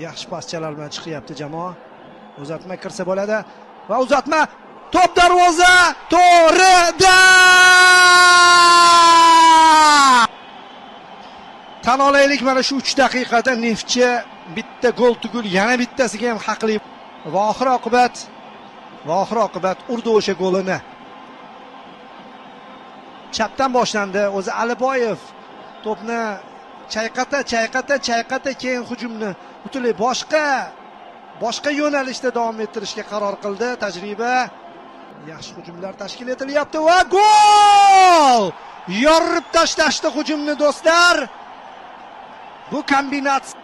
Yaxshi paschalar bilan chiqyapti jamoa. Uzatma kirsa bo'ladi va uzatma, top darvoza to'g'rida. Tan olaylik, mana shu 3 daqiqada Neftchi bitta gol tugul, yana bittasiga ham haqli va oxir oqibat urdi o'sha golini. Chapdan boshlandi. O'zi Aliboyev to'pni chayqata keyin hujumni butunlay boshqa yo'nalishda davom ettirishga qaror qildi. Tajriba, yaxshi hujumlar tashkil etilyapti va gol! Yorib tashlashdi hujumni do'stlar. Bu kombinatsiya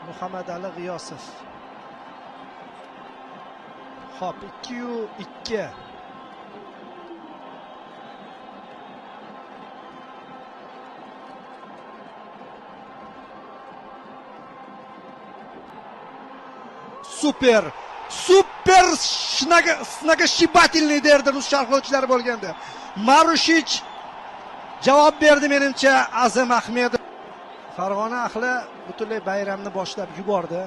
Muhammadali G'iyosov. Hop, 2-2. Super! Snagashibательный derdi rus sharhlovchilari bo'lganda. Marushich javob berdi menimcha Azim Ahmedov. Farg'ona ahli butunlay bayramni boshlab yubordi.